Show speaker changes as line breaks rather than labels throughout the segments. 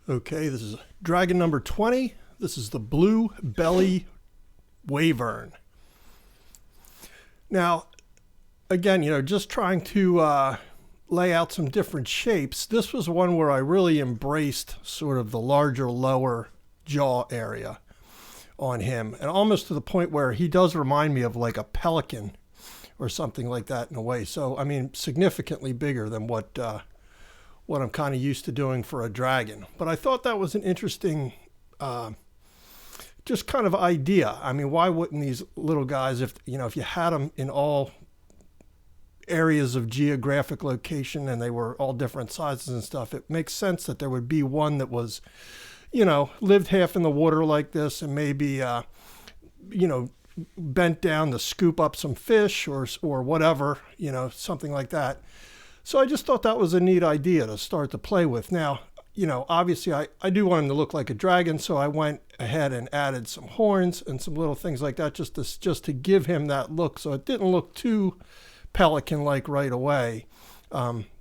Okay, this is dragon number 20. This is the blue belly Wyvern. Now, again, just trying to lay out some different shapes. This was one where I really embraced sort of the larger lower jaw area on him, and almost to the point where he does remind me of like a pelican or something like that in a way. So, I mean, significantly bigger than what I'm kind of used to doing for a dragon. But I thought that was an interesting just kind of idea. I mean, why wouldn't these little guys, if you had them in all areas of geographic location and they were all different sizes and stuff, it makes sense that there would be one that was, lived half in the water like this and maybe, bent down to scoop up some fish or whatever, something like that. So I just thought that was a neat idea to start to play with. Now, obviously I do want him to look like a dragon, so I went ahead and added some horns and some little things like that just to give him that look, so it didn't look too pelican-like right away.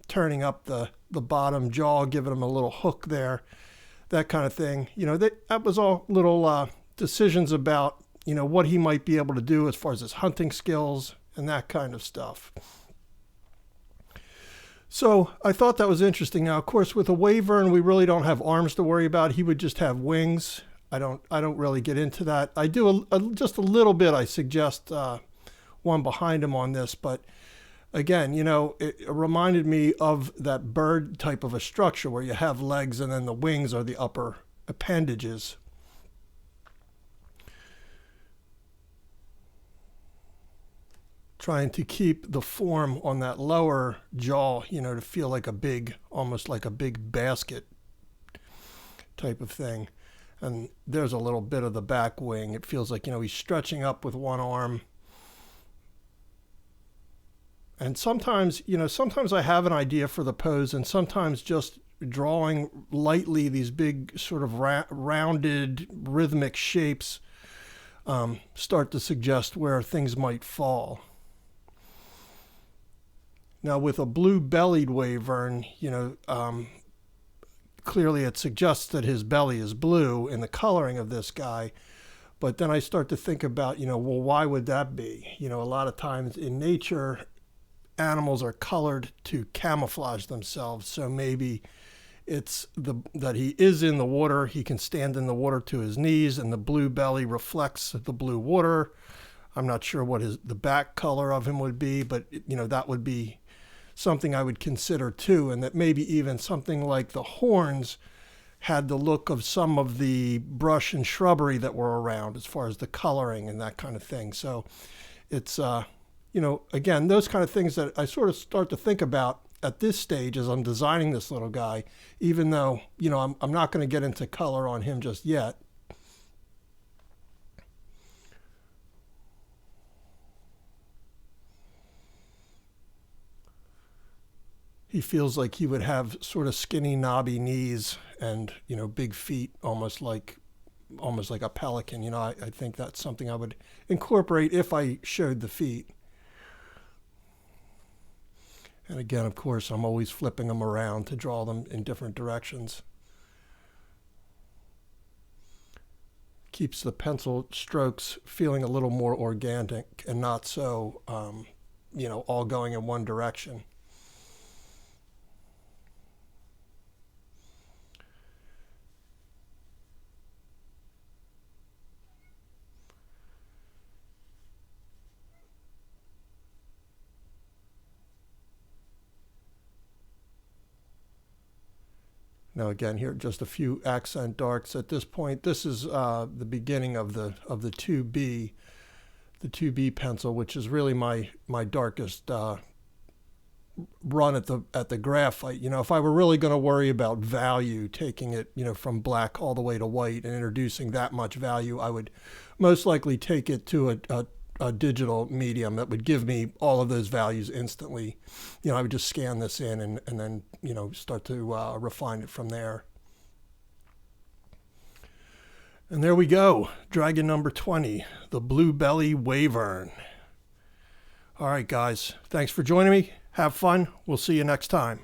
Turning up the bottom jaw, giving him a little hook there, that kind of thing. That was all little decisions about, what he might be able to do as far as his hunting skills and that kind of stuff. So I thought that was interesting. Now, of course, with a Wyvern, we really don't have arms to worry about. He would just have wings. I don't really get into that. I do just a little bit. I suggest one behind him on this, but again, it reminded me of that bird type of a structure where you have legs and then the wings are the upper appendages. Trying to keep the form on that lower jaw, to feel like almost like a big basket type of thing. And there's a little bit of the back wing. It feels like, he's stretching up with one arm. And sometimes I have an idea for the pose, and sometimes just drawing lightly these big sort of rounded rhythmic shapes start to suggest where things might fall. Now, with a blue-bellied Wyvern, clearly it suggests that his belly is blue in the coloring of this guy. But then I start to think about, why would that be? A lot of times in nature, animals are colored to camouflage themselves. So maybe it's that he is in the water. He can stand in the water to his knees, and the blue belly reflects the blue water. I'm not sure what the back color of him would be, but, that would be something I would consider too, and that maybe even something like the horns had the look of some of the brush and shrubbery that were around as far as the coloring and that kind of thing. So it's, again, those kind of things that I sort of start to think about at this stage as I'm designing this little guy, even though, I'm not going to get into color on him just yet. He feels like he would have sort of skinny, knobby knees and, big feet, almost like a pelican. I think that's something I would incorporate if I showed the feet. And again, of course, I'm always flipping them around to draw them in different directions. Keeps the pencil strokes feeling a little more organic and not so, all going in one direction. Now again, here just a few accent darks at this point. This is the beginning of the 2B, the 2B pencil, which is really my darkest run at the graphite. If I were really going to worry about value, taking it from black all the way to white and introducing that much value, I would most likely take it to a digital medium that would give me all of those values instantly. I would just scan this in and then, start to refine it from there. And there we go. Dragon number 20, the blue belly Wyvern. All right, guys. Thanks for joining me. Have fun. We'll see you next time.